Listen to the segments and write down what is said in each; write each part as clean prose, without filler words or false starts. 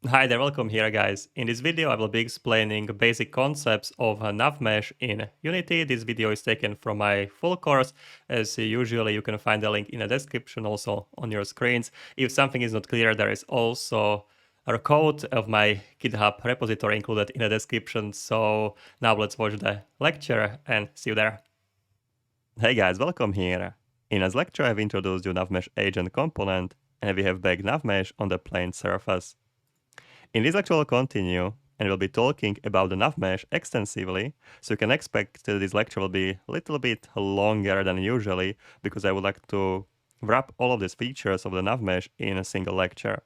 Hi there, welcome here guys. In this video I will be explaining basic concepts of NavMesh in Unity. This video is taken from my full course. As usually you can find the link in the description, also on your screens. If something is not clear, there is also a code of my GitHub repository included in the description. So now let's watch the lecture and see you there. Hey guys, welcome here. In this lecture I've introduced you NavMesh agent component and we have baked NavMesh on the plane surface. In this lecture, we'll continue and we'll be talking about the NavMesh extensively, so you can expect that this lecture will be a little bit longer than usually, because I would like to wrap all of these features of the NavMesh in a single lecture.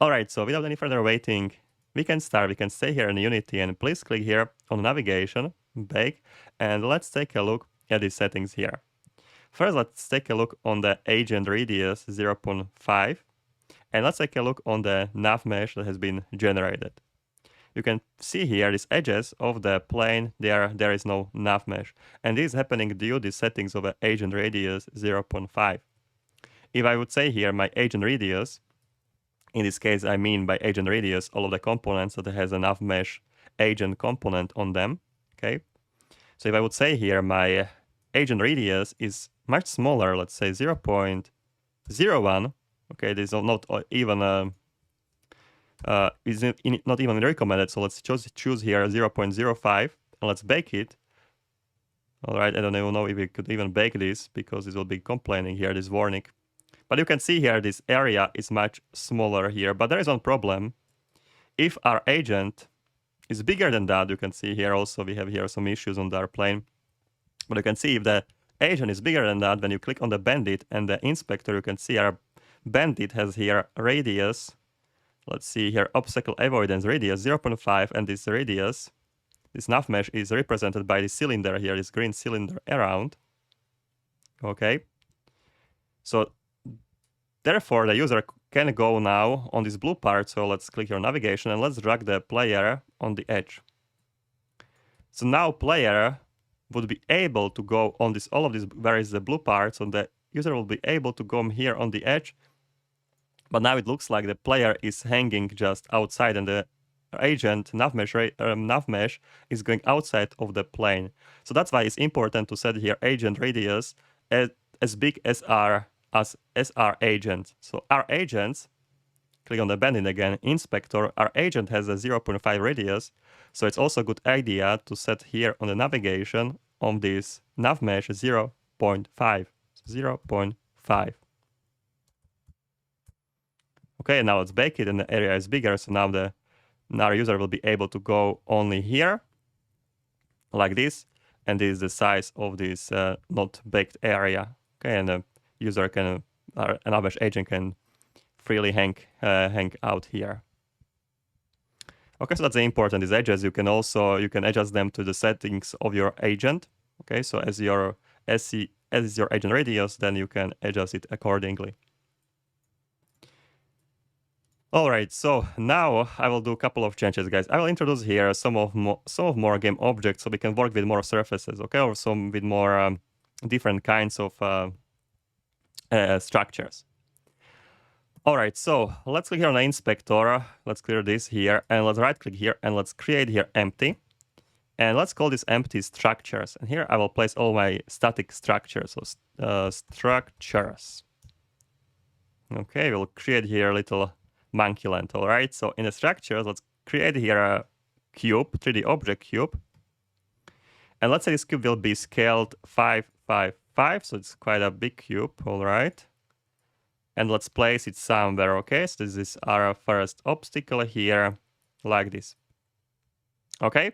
Alright, so without any further waiting, we can start. We can stay here in Unity and please click here on navigation, bake, and let's take a look at these settings here. First, let's take a look on the agent radius 0.5. And let's take a look on the NavMesh that has been generated. You can see here these edges of the plane, there is no NavMesh. And this is happening due to the settings of the agent radius 0.5. If I would say here my agent radius, in this case I mean by agent radius all of the components that has a NavMesh agent component on them. Okay. So if I would say here my agent radius is much smaller, let's say 0.01. Okay, this is not even not even recommended. So let's choose here 0.05 and let's bake it. All right, I don't even know if we could even bake this because this will be complaining here, this warning. But you can see here this area is much smaller here. But there is one problem. If our agent is bigger than that, you can see here also we have here some issues on our plane. But you can see if the agent is bigger than that, when you click on the bandit and the inspector, you can see our bandit has here radius, let's see here, obstacle avoidance radius 0.5, and this radius, this NavMesh is represented by the cylinder here, this green cylinder around. Okay, so therefore the user can go now on this blue part, so let's click here on navigation and let's drag the player on the edge. So now player would be able to go on this, all of this, where is the blue part, so the user will be able to go here on the edge. But now it looks like the player is hanging just outside and the agent NavMesh is going outside of the plane. So that's why it's important to set here agent radius as big as our agent. So our agents, click on the bandit again, inspector, our agent has a 0.5 radius. So it's also a good idea to set here on the navigation on this NavMesh 0.5. 0.5. Okay, now let's bake it and the area is bigger, so now our user will be able to go only here, like this, and this is the size of this not baked area. Okay, and the user can, an NavMesh agent can freely hang out here. Okay, so that's important, these edges. You can adjust them to the settings of your agent. Okay, so as your agent radius, then you can adjust it accordingly. All right, so now I will do a couple of changes, guys. I will introduce here some of more game objects so we can work with more surfaces, okay, or some with more different kinds of structures. All right, so let's click here on the inspector. Let's clear this here, and let's right-click here, and let's create here empty. And let's call this empty structures. And here I will place all my static structures, so structures. Okay, we'll create here a little monkey land, all right? So in the structures, let's create here a cube, 3D object cube. And let's say this cube will be scaled 5, 5, 5, so it's quite a big cube, all right? And let's place it somewhere, okay? So this is our first obstacle here, like this. Okay?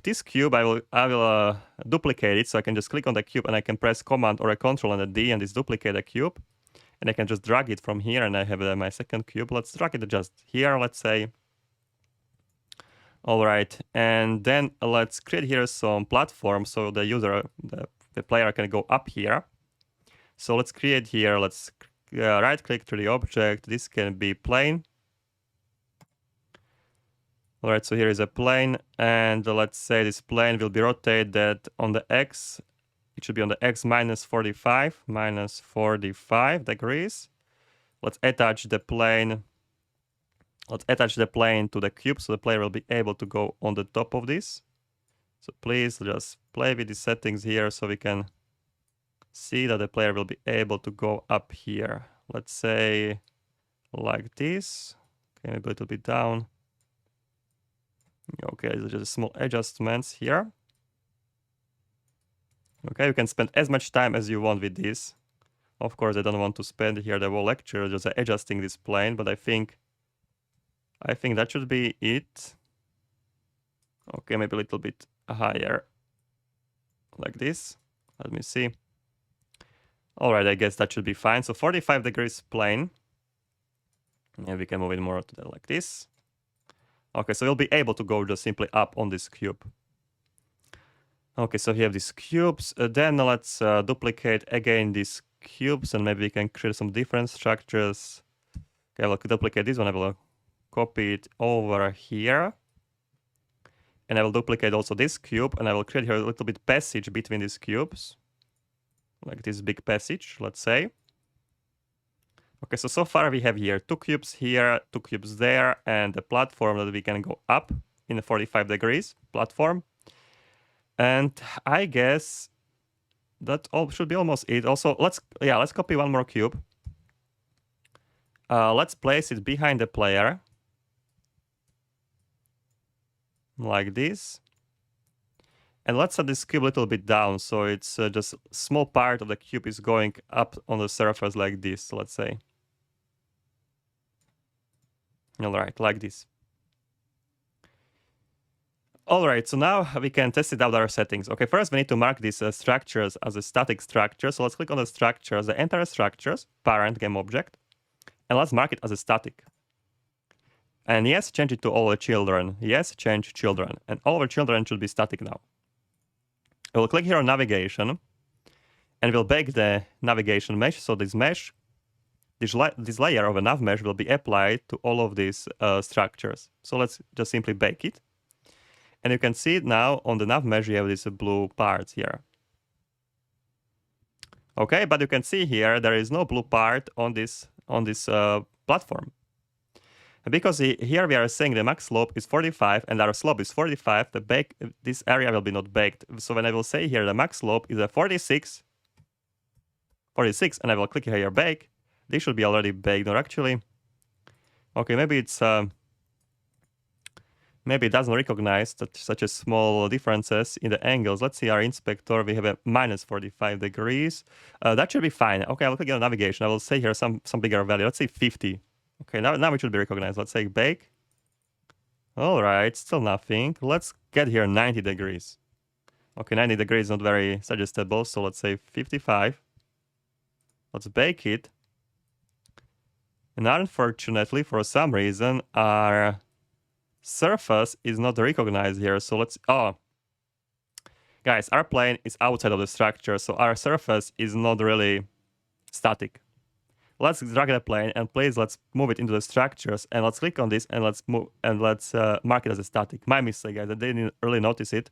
This cube, I will duplicate it, so I can just click on the cube and I can press Command or a Control and a D and this duplicate the cube. And I can just drag it from here and I have my second cube. Let's drag it just here, let's say. All right, and then let's create here some platform so the user, the player can go up here. So let's create here, let's right-click to the object. This can be plane. All right, so here is a plane, and let's say this plane will be rotated on the X. It should be on the X minus 45 degrees. let's attach the plane. Let's attach the plane to the cube so the player will be able to go on the top of this. So please just play with the settings here so we can see that the player will be able to go up here. Let's say like this. Okay, maybe a little bit down. Okay, there's just small adjustments here. Okay, you can spend as much time as you want with this. Of course, I don't want to spend here the whole lecture just adjusting this plane, but I think that should be it. Okay, maybe a little bit higher, like this. Let me see. All right, I guess that should be fine. So 45 degrees plane. And we can move it more to the, like this. Okay, so we'll be able to go just simply up on this cube. Okay, so we have these cubes. Then let's duplicate again these cubes, and maybe we can create some different structures. Okay, I will duplicate this one. I will copy it over here. And I will duplicate also this cube, and I will create here a little bit passage between these cubes. Like this big passage, let's say. Okay, so far we have here 2 cubes here, 2 cubes there, and a platform that we can go up in a 45 degrees platform. And I guess that all should be almost it. Also, let's copy one more cube. Let's place it behind the player. Like this. And let's set this cube a little bit down, so it's just a small part of the cube is going up on the surface like this, let's say. Alright, like this. Alright, so now we can test it out our settings. Okay, first we need to mark these structures as a static structure. So let's click on the structures, the entire structures, parent game object, and let's mark it as a static. And yes, change it to all the children. Yes, change children. And all our children should be static now. We'll click here on navigation, and we'll bake the navigation mesh. So this mesh, this layer of a NavMesh will be applied to all of these structures. So let's just simply bake it. And you can see it now on the NavMesh, you have these blue parts here. Okay, but you can see here there is no blue part on this platform. Because here we are saying the max slope is 45 and our slope is 45, this area will be not baked. So when I will say here the max slope is a 46, and I will click here bake, this should be already baked. Or actually, okay, maybe it's maybe it doesn't recognize such a small differences in the angles. Let's see our inspector. We have a minus 45 degrees. That should be fine. Okay, I will click on navigation. I will say here some bigger value. Let's say 50. Okay, now it should be recognized. Let's say bake. All right, still nothing. Let's get here 90 degrees. Okay, 90 degrees is not very suggestible, so let's say 55. Let's bake it. And unfortunately, for some reason, our surface is not recognized here. So let's... Oh, guys, our plane is outside of the structure, so our surface is not really static. Let's drag the plane, and please let's move it into the structures, and let's click on this, and let's move, and let's mark it as a static. My mistake, guys. I didn't really notice it.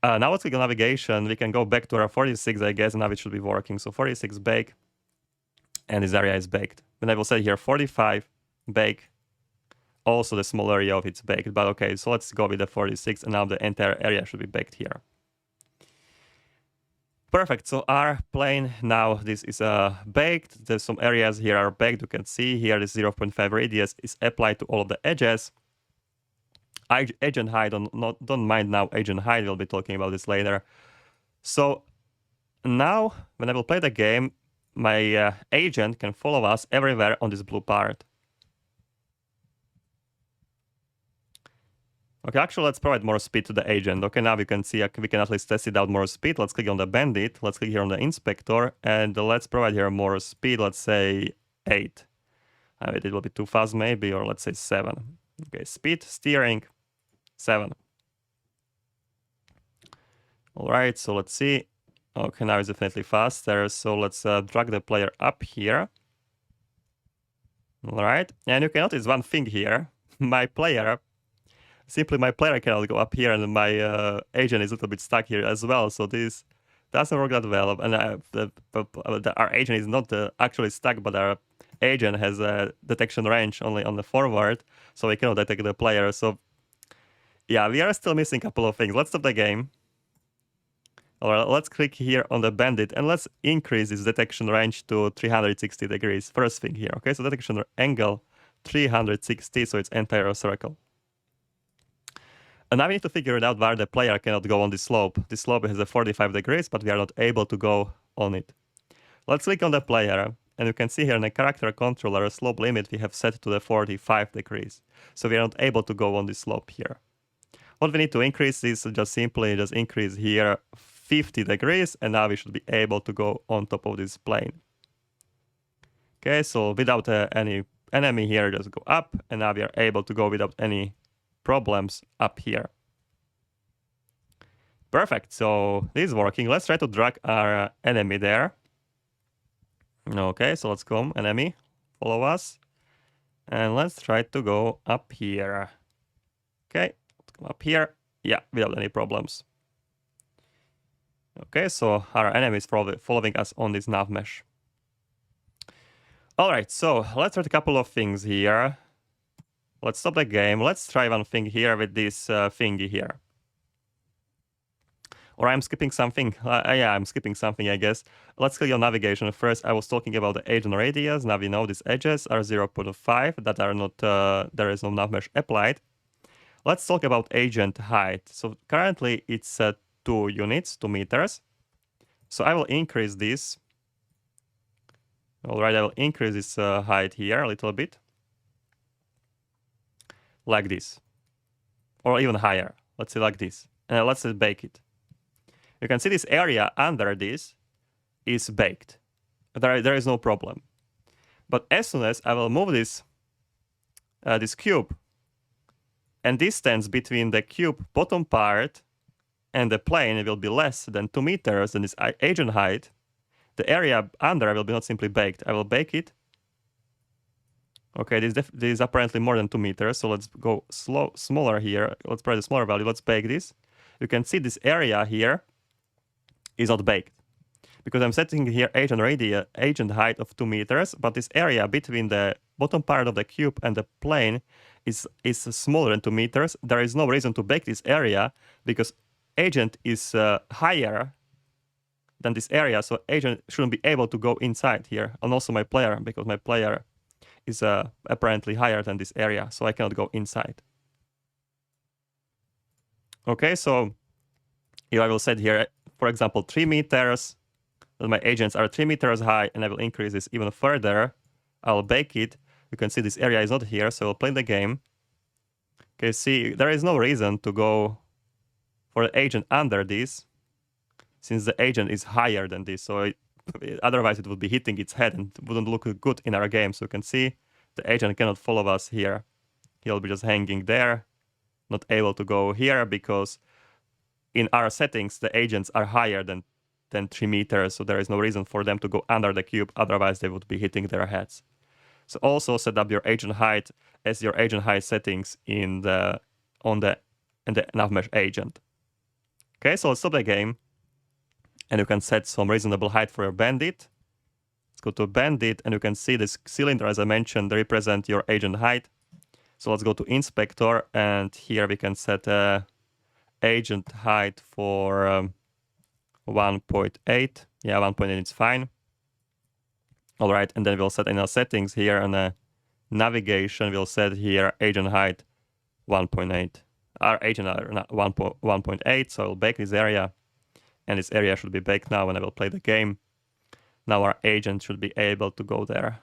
Now let's click on navigation. We can go back to our 46, I guess, and now it should be working. So 46 bake, and this area is baked. Then I will say here 45 bake. Also the small area of it's baked, but okay. So let's go with the 46, and now the entire area should be baked here. Perfect, so our plane now, this is baked. There's some areas here are baked. You can see here this 0.5 radius is applied to all of the edges. Agent height, don't mind now agent height, we'll be talking about this later. So now, when I will play the game, my agent can follow us everywhere on this blue part. Okay, actually, let's provide more speed to the agent. Okay, now we can see we can at least test it out more speed. Let's click on the bandit. Let's click here on the inspector, and let's provide here more speed. Let's say 8. It will be too fast maybe, or let's say 7. Okay, speed, steering, 7. All right, so let's see. Okay, now it's definitely faster. So let's drag the player up here. All right, and you can notice one thing here. My player cannot go up here, and my agent is a little bit stuck here as well. So this doesn't work that well. And our agent is not actually stuck, but our agent has a detection range only on the forward, so we cannot detect the player. So yeah, we are still missing a couple of things. Let's stop the game. All right, let's click here on the bandit and let's increase this detection range to 360 degrees. First thing here, okay? So detection angle 360, so it's entire circle. And now we need to figure it out where the player cannot go on this slope. This slope has a 45 degrees, but we are not able to go on it. Let's click on the player, and you can see here in the character controller slope limit we have set to the 45 degrees. So we are not able to go on this slope here. What we need to increase is just simply just increase here 50 degrees, and now we should be able to go on top of this plane. Okay, so without any enemy here, just go up, and now we are able to go without any problems up here. Perfect, so this is working. Let's try to drag our enemy there. Okay, so let's come, enemy, follow us. And let's try to go up here. Okay, let's come up here. Yeah, without any problems. Okay, so our enemy is following us on this NavMesh. All right, so let's try a couple of things here. Let's stop the game. Let's try one thing here with this thingy here. Or I'm skipping something. Yeah, I'm skipping something, I guess. Let's click on navigation. First, I was talking about the agent radius. Now we know these edges are 0.5 that are not, there is no NavMesh applied. Let's talk about agent height. So currently it's 2 units, 2 meters. So I will increase this. All right, I will increase this height here a little bit. Like this. Or even higher. Let's say like this. And let's bake it. You can see this area under this is baked. There is no problem. But as soon as I will move this, this cube, and distance between the cube bottom part and the plane will be less than 2 meters than this agent height, the area under will be not simply baked. I will bake it. Okay, this is apparently more than 2 meters, so let's go smaller here. Let's press a smaller value. Let's bake this. You can see this area here is not baked because I'm setting here agent height of 2 meters, but this area between the bottom part of the cube and the plane is smaller than 2 meters. There is no reason to bake this area because agent is higher than this area, so agent shouldn't be able to go inside here, and also my player, because my player is apparently higher than this area, so I cannot go inside. Okay, so if I will set here, for example, 3 meters, that my agents are 3 meters high, and I will increase this even further. I'll bake it. You can see this area is not here, so I'll play the game. Okay, see, there is no reason to go for the agent under this, since the agent is higher than this, so otherwise it would be hitting its head and wouldn't look good in our game. So you can see the agent cannot follow us here. He'll be just hanging there, not able to go here because in our settings the agents are higher than 3 meters, so there is no reason for them to go under the cube, otherwise they would be hitting their heads. So also set up your agent height as your agent height settings in the NavMesh agent. Okay, so let's stop the game. And you can set some reasonable height for your bandit. Let's go to bandit, and you can see this cylinder, as I mentioned, represent your agent height. So let's go to inspector, and here we can set agent height for 1.8. Yeah, 1.8 is fine. All right, and then we'll set in our settings here on the navigation, we'll set here agent height 1.8. Our agent are 1.8, so I'll bake this area. And this area should be baked now when I will play the game. Now our agent should be able to go there.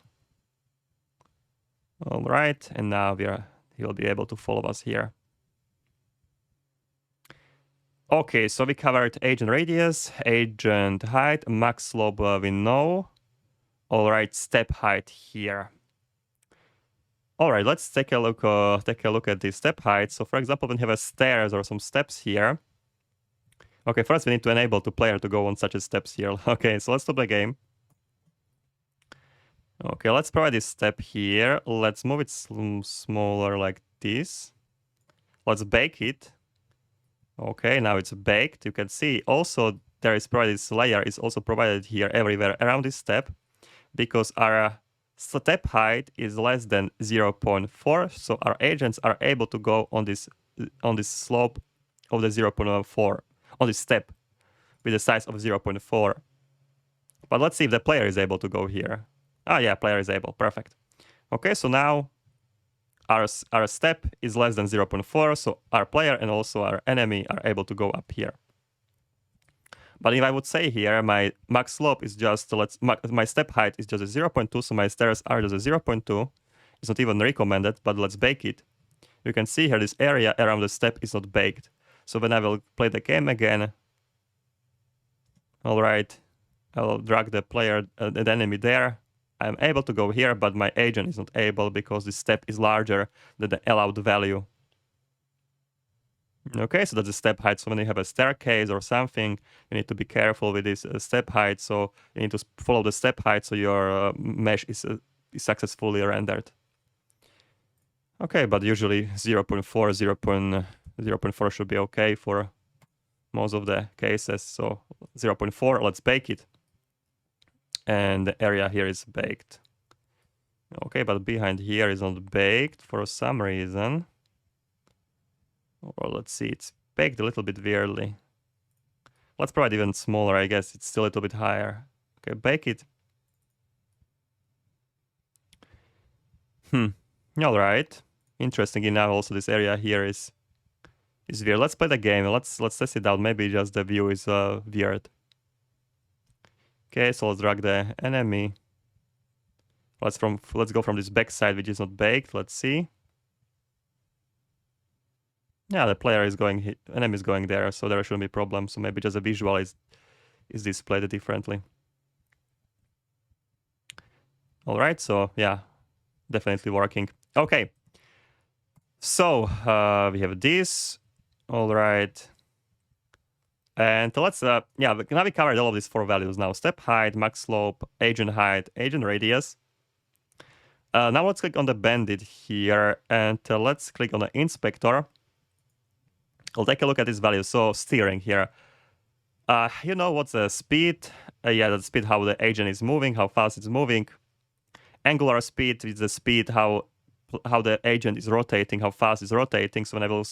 All right, and now he will be able to follow us here. Okay, so we covered agent radius, agent height, max slope we know. All right, step height here. All right, let's take a look at the step height. So for example, when you have a stairs or some steps here. Okay, first we need to enable the player to go on such as steps here. Okay, so let's stop the game. Okay, let's provide this step here. Let's move it smaller like this. Let's bake it. Okay, now it's baked. You can see also there is provided this layer is also provided here everywhere around this step because our step height is less than 0.4, so our agents are able to go on this slope of the 0.4, on this step with a size of 0.4. But let's see if the player is able to go here. Ah, yeah, player is able. Perfect. Okay, so now our step is less than 0.4, so our player and also our enemy are able to go up here. But if I would say here, my max slope is just, my step height is just a 0.2, so my stairs are just a 0.2. It's not even recommended, but let's bake it. You can see here this area around the step is not baked. So when I will play the game again, all right, I'll drag the player, the enemy there. I'm able to go here, but my agent is not able because this step is larger than the allowed value. Okay, so that's the step height. So when you have a staircase or something, you need to be careful with this step height. So you need to follow the step height so your mesh is successfully rendered. Okay, but usually 0.4, 0.4 should be okay for most of the cases. So 0.4, let's bake it. And the area here is baked. Okay, but behind here is not baked for some reason. Or let's see, it's baked a little bit weirdly. Let's provide even smaller, I guess it's still a little bit higher. Okay, bake it. All right. Interesting enough, also this area here is weird. Let's play the game. Let's test it out. Maybe just the view is weird. Okay, so let's drag the enemy. Let's go from this back side, which is not baked. Let's see. Yeah, the player is going, enemy is going there, so there shouldn't be a problem. So maybe just a visual is displayed differently. All right, so yeah, definitely working. Okay, so we have this. All right. And let's, yeah, now we covered all of these 4 values now. Step height, max slope, agent radius. Now let's click on the bandit here, and let's click on the inspector. I'll take a look at this value. So steering here. You know what's the speed? Yeah, the speed, how the agent is moving, how fast it's moving. Angular speed is the speed, how the agent is rotating, how fast it's rotating. So when I will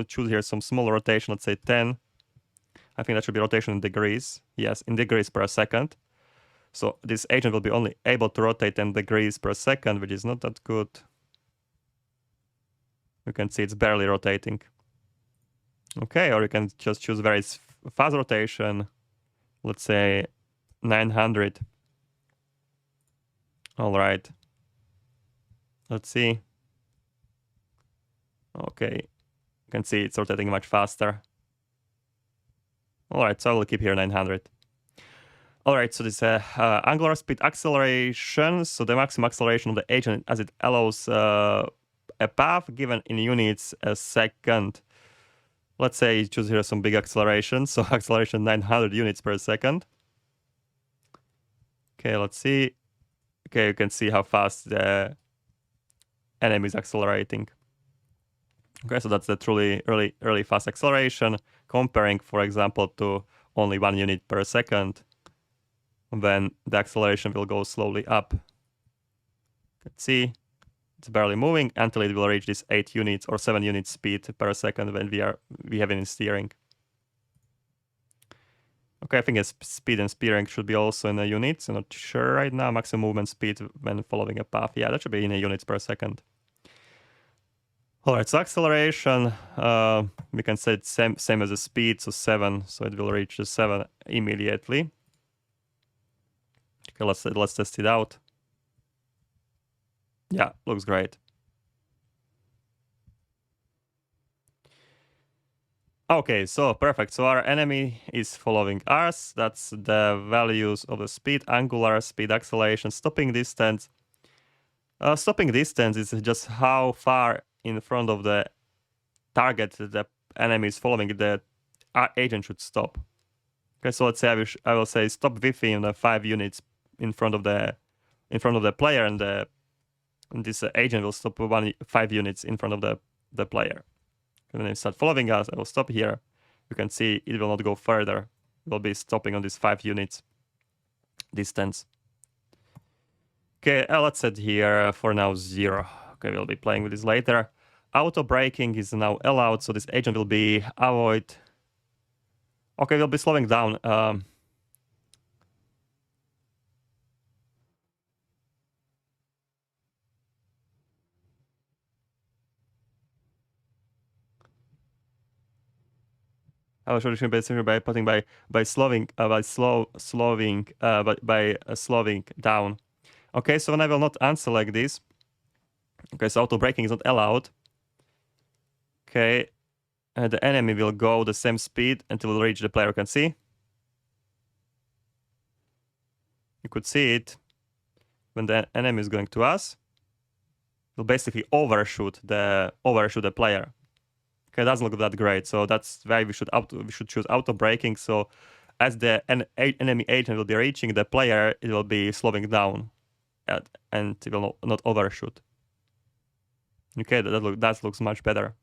choose here some small rotation, let's say 10. I think that should be rotation in degrees. Yes, in degrees per second. So this agent will be only able to rotate 10 degrees per second, which is not that good. You can see it's barely rotating. Okay, or you can just choose very fast rotation. Let's say 900. All right. Let's see. Okay, you can see it's rotating much faster. All right, so I will keep here 900. All right, so this angular speed acceleration. So the maximum acceleration of the agent as it allows a path given in units a second. Let's say you choose here some big acceleration. So acceleration 900 units per second. Okay, let's see. Okay, you can see how fast the enemy is accelerating. Okay, so that's the truly really fast acceleration, comparing, for example, to only 1 unit per second, then the acceleration will go slowly up. Let's see, it's barely moving until it will reach this 8 units or 7 units speed per second when we have it in steering. Okay, I think speed and steering should be also in the units. I'm not sure right now. Maximum movement speed when following a path. Yeah, that should be in the units per second. All right, so acceleration, we can say it's same as the speed, so 7, so it will reach the 7 immediately. Okay, let's test it out. Yeah, looks great. Okay, so perfect. So our enemy is following us. That's the values of the speed, angular speed, acceleration, stopping distance. Stopping distance is just how far in front of the target the enemy is following, the agent should stop. Okay, so let's say I will say stop within 5 units in front of the player, and this agent will stop 5 units in front of the player. And when they start following us, I will stop here. You can see it will not go further. It will be stopping on this 5 units distance. Okay, let's set here for now 0. Okay, we'll be playing with this later. Auto braking is now allowed, so this agent will be avoid. Okay, we'll be slowing down. I was showing basically by putting by slowing slowing down. Okay, so when I will not unselect this. Okay, so auto braking is not allowed. Okay, the enemy will go the same speed until it will reach the player. You can see. You could see it when the enemy is going to us. Will basically overshoot the player. Okay, it doesn't look that great, so that's why we should choose auto braking. So as the enemy agent will be reaching the player, it will be slowing down, and it will not overshoot. Okay, that looks much better.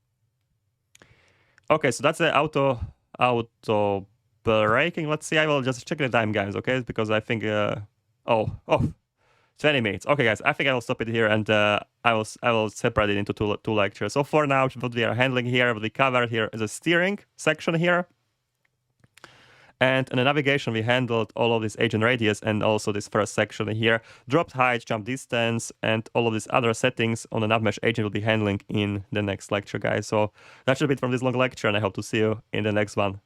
Okay, so that's the auto braking. Let's see. I will just check the time, guys. Okay, because I think 20 minutes. Okay, guys, I think I will stop it here, and I will separate it into two lectures. So for now, what we are handling here, what we covered here is a steering section here. And in the navigation, we handled all of this agent radius and also this first section here. Dropped height, jump distance, and all of these other settings on the NavMesh agent will be handling in the next lecture, guys. So that's a bit from this long lecture, and I hope to see you in the next one.